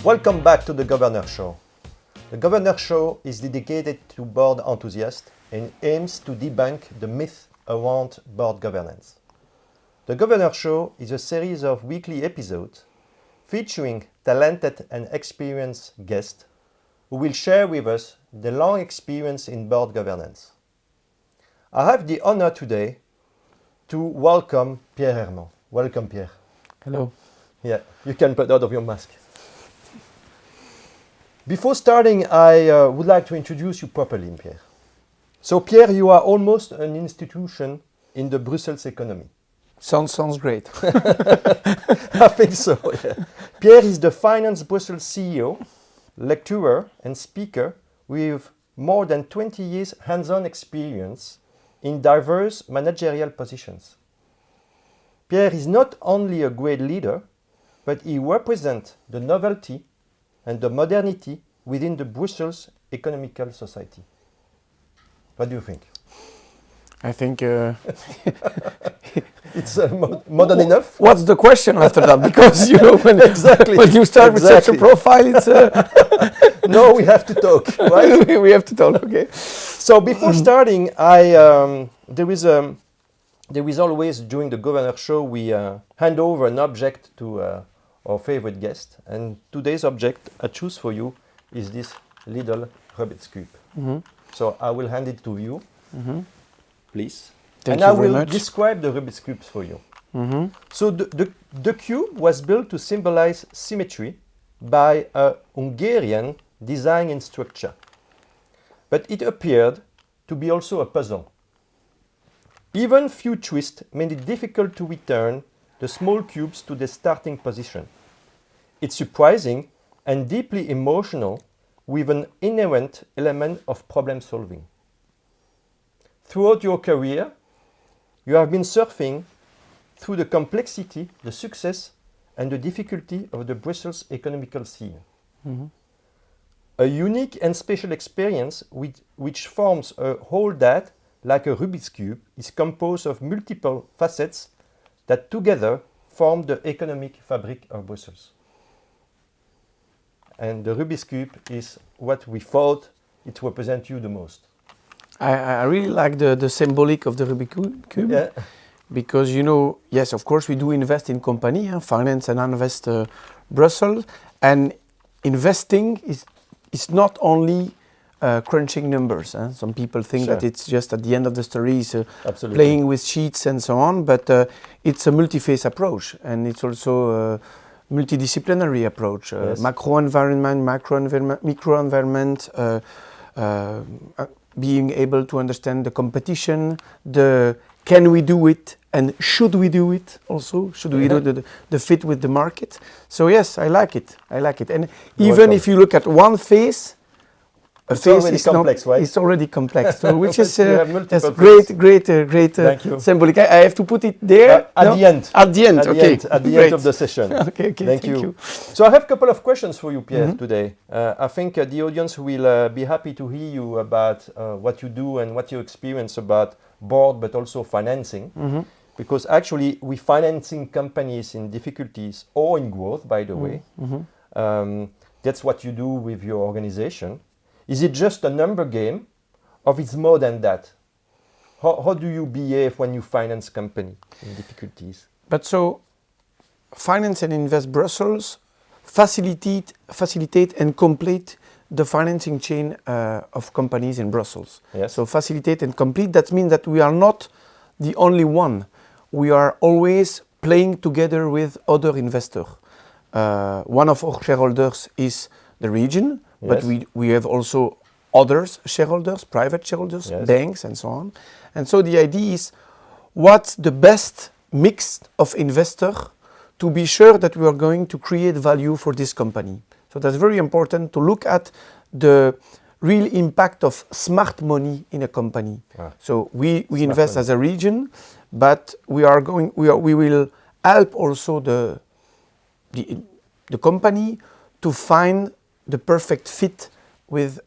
Welcome back to the Govrnor Show. The Govrnor Show is dedicated to board enthusiasts and aims to debunk the myth around board governance. The Govrnor Show is a series of weekly episodes featuring talented and experienced guests who will share with us their long experience in board governance. I have the honor today to welcome Pierre Hermant. Welcome, Pierre. Hello. Yeah, you can put out of your mask. Before starting, I would like to introduce you properly, Pierre. So, Pierre, you are almost an institution in the Brussels economy. Sounds great. I think so, yeah. Pierre is the Finance Brussels CEO, lecturer and speaker with more than 20 years hands-on experience in diverse managerial positions. Pierre is not only a great leader, but he represents the novelty and the modernity within the Brussels economical society. What do you think? I think it's modern enough. What's the question after that? Because you know when, when you start with such a profile, it's no, we have to talk, right? we have to talk. Okay. So before starting, there is always during the Govrnor Show we hand over an object to our favorite guest, and today's object I choose for you is this little Rubik's Cube. So I will hand it to you, please. Thank and you I very will much. describe the Rubik's Cubes for you. So the cube was built to symbolize symmetry by a Hungarian design and structure. But it appeared to be also a puzzle. Even few twists made it difficult to return the small cubes to their starting position. It's surprising and deeply emotional with an inherent element of problem solving. Throughout your career, you have been surfing through the complexity, the success, and the difficulty of the Brussels economical scene. A unique and special experience which forms a whole that, like a Rubik's Cube, is composed of multiple facets that together form the economic fabric of Brussels. And the Rubik's Cube is what we thought it represents you the most. I really like the symbolic of the Rubik's Cube. Yeah. Because, you know, yes, of course, we do invest in company, finance and invest Brussels. And investing is not only crunching numbers. Some people think that it's just at the end of the story, playing with sheets and so on. But it's a multi-phase approach. And it's also a multidisciplinary approach. Macro environment, micro environment, being able to understand the competition, the can we do it and should we do it also? Should we do the fit with the market? So yes, I like it. And even if you look at one phase, it's already complex, right? It's already complex, so which is that's great symbolic. I have to put it there at the end. At the end, at the end of the session. okay, thank you. So I have a couple of questions for you, Pierre, today. I think the audience will be happy to hear you about what you do and what you experience about board, but also financing. Because actually, we're financing companies in difficulties or in growth, by the way. That's what you do with your organization. Is it just a number game, or it's more than that? How do you behave when you finance company in difficulties? But so, Finance and Invest Brussels facilitate and complete the financing chain of companies in Brussels. Yes. So facilitate and complete, that means that we are not the only one. We are always playing together with other investors. One of our shareholders is the region, but we have also others shareholders, private shareholders, banks and so on. And so the idea is what's the best mix of investor to be sure that we are going to create value for this company. So that's very important to look at the real impact of smart money in a company. So we invest as a region, but we will help also the company to find the perfect fit with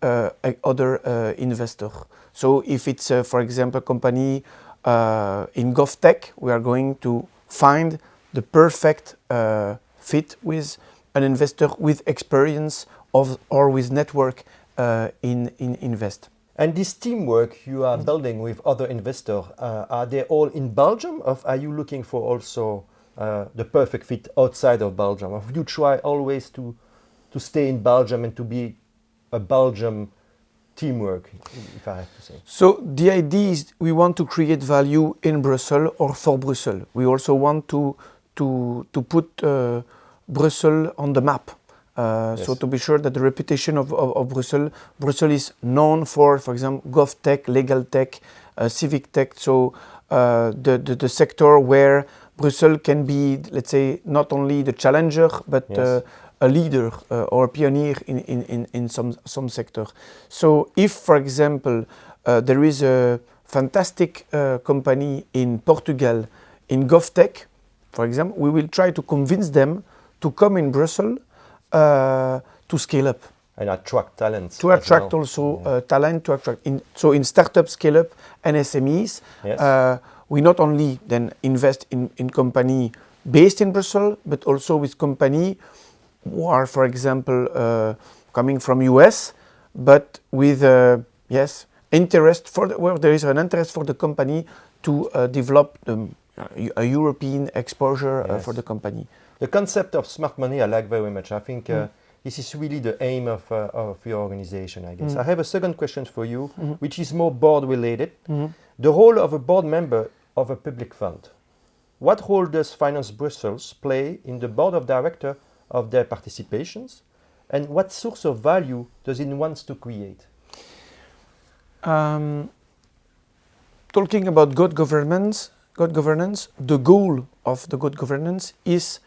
other investor. So if it's, for example, a company in GOVTECH, we are going to find the perfect fit with an investor with experience or with network in invest. And this teamwork you are building with other investors, are they all in Belgium, or are you looking for also the perfect fit outside of Belgium? Or you try always to stay in Belgium and to be a Belgium teamwork, if I have to say? So the idea is we want to create value in Brussels or for Brussels. We also want to put Brussels on the map. So to be sure that the reputation of Brussels is known for example, GOVTECH, legal tech, civic tech. So the sector where Brussels can be, let's say, not only the challenger, but a leader or a pioneer in some sector. So if, for example, there is a fantastic company in Portugal, in GOVTECH, for example, we will try to convince them to come in Brussels to scale up. And attract talents. To attract also talent, to attract. So in startup, scale up and SMEs, we not only then invest in company based in Brussels, but also with company who are, for example, coming from US, but with interest for where there is an interest for the company to develop a European exposure for the company. The concept of smart money I like very much. I think this is really the aim of your organization, I guess. I have a second question for you, which is more board related. The role of a board member of a public fund. What role does Finance Brussels play in the board of directors of their participations, and what source of value does it want to create? Talking about good governance, the goal of the good governance is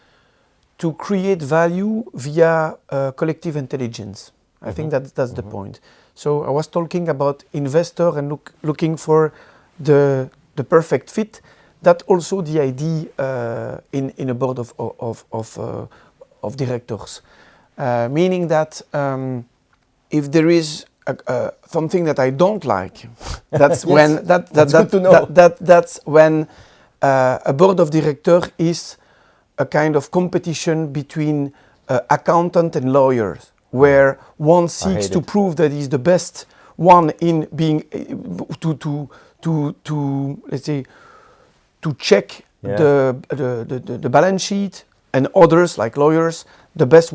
to create value via collective intelligence. I think that's the point. So I was talking about investor and looking for the perfect fit. That's also the idea in a board of directors, meaning that if there is something that I don't like, that's when that's when a board of directors is a kind of competition between accountant and lawyers, where one seeks to prove that he's the best one in being to let's say to check the balance sheet, and others like lawyers, the best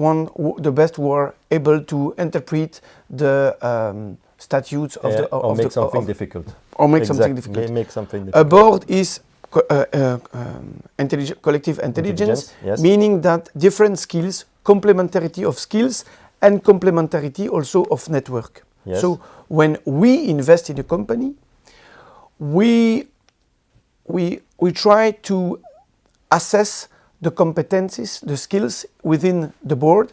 who are able to interpret the statutes of the or make something difficult. Or make something difficult. Make something difficult. A board is collective intelligence, meaning that different skills, complementarity of skills, and complementarity also of network. So when we invest in a company, we try to assess the competencies, the skills within the board,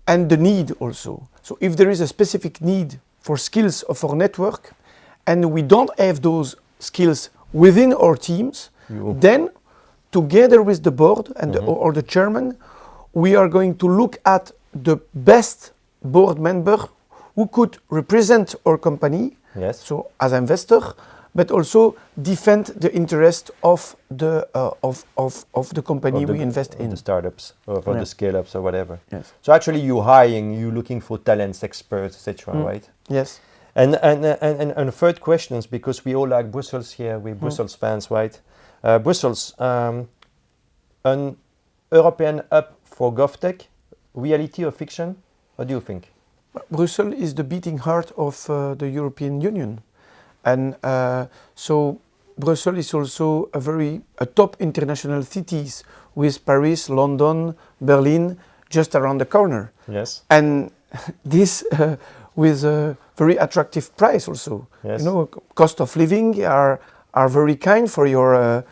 and the need also. So if there is a specific need for skills or for network, and we don't have those skills within our teams, then together with the board and or the chairman, we are going to look at the best board member who could represent our company, so as an investor, but also defend the interest of the company we invest in. The startups or for the scale-ups or whatever. So actually you're hiring, you're looking for talents, experts, etc., right? Yes. And third question is, because we all like Brussels here, we're Brussels fans, right? Brussels, an European hub for GovTech, reality or fiction? What do you think? Brussels is the beating heart of the European Union. And so Brussels is also a top international cities with Paris, London, Berlin just around the corner. Yes. And this with a very attractive price also. You know, cost of living are very kind for your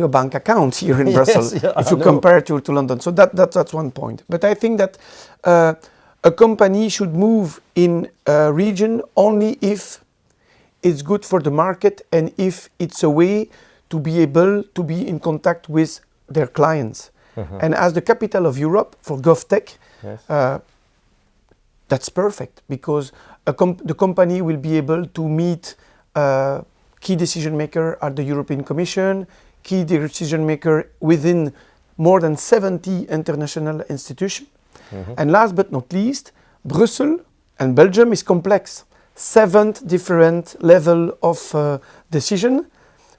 bank account here in Brussels if you compare to London. So that's one point. But I think that a company should move in a region only if it's good for the market and if it's a way to be able to be in contact with their clients. And as the capital of Europe for GovTech, that's perfect, because the company will be able to meet key decision maker at the European Commission, key decision maker within more than 70 international institutions. And last but not least, Brussels and Belgium is complex. 7 different level of decision,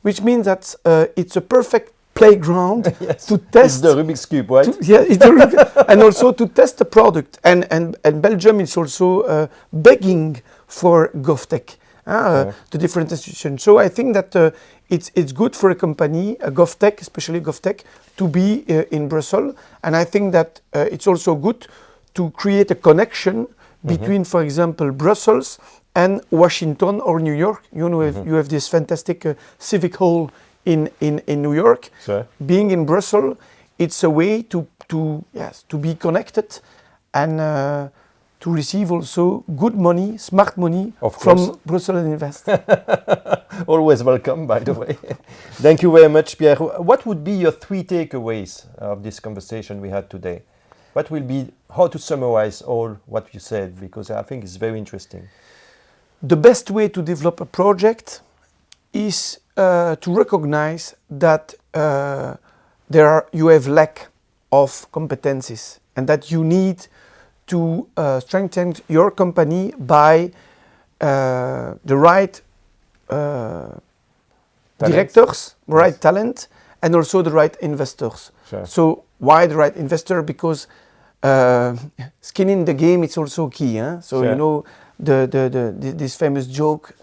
which means that it's a perfect playground to test. It's the Rubik's Cube, right? And also to test the product. And Belgium is also begging for GOVTECH, the different institutions. So I think that it's good for a company, a GOVTECH, especially GOVTECH, to be in Brussels. And I think that it's also good to create a connection between, for example, Brussels and Washington or New York. You know, you have this fantastic civic hall in New York. Sure. Being in Brussels, it's a way to be connected and to receive also good money, smart money from Brussels and Invest. Always welcome, by the way. Thank you very much, Pierre. What would be your 3 takeaways of this conversation we had today? What will be, how to summarize all what you said? Because I think it's very interesting. The best way to develop a project is to recognize that you have lack of competencies and that you need to strengthen your company by the right directors, right talent, and also the right investors. Sure. So why the right investor? Because skin in the game is also key. So sure. You know this famous joke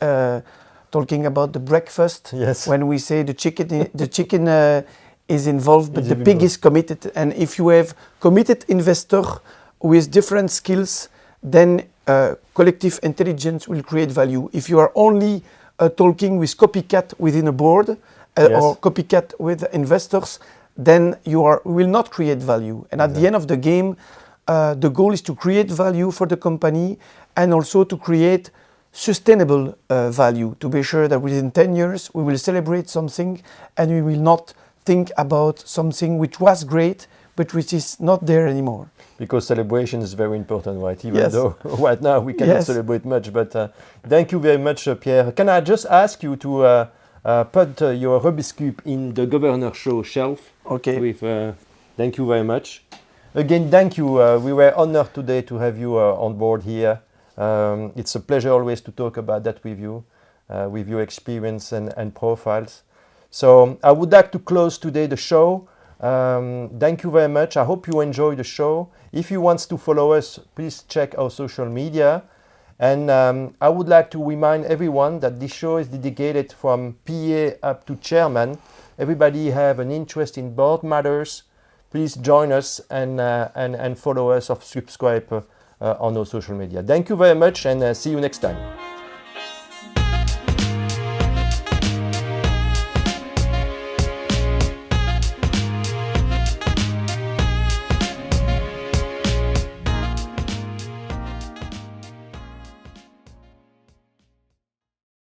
talking about the breakfast. Yes. When we say the chicken is involved, but the pig is committed. And if you have committed investor with different skills, then collective intelligence will create value. If you are only talking with copycat within a board or copycat with investors, then you will not create value. And at the end of the game, the goal is to create value for the company and also to create sustainable value, to be sure that within 10 years we will celebrate something and we will not think about something which was great but which is not there anymore. Because celebration is very important, right? Even though right now we cannot celebrate much. But thank you very much, Pierre. Can I just ask you to put your Rubik's Cube in the Govrnor show shelf? Okay. Thank you very much. Again, thank you. We were honored today to have you on board here. It's a pleasure always to talk about that with you, with your experience and profiles. So I would like to close today the show. Thank you very much. I hope you enjoyed the show. If you want to follow us, please check our social media. And I would like to remind everyone that this show is dedicated from PA up to chairman. Everybody have an interest in board matters. Please join us and follow us or subscribe on our social media. Thank you very much and see you next time.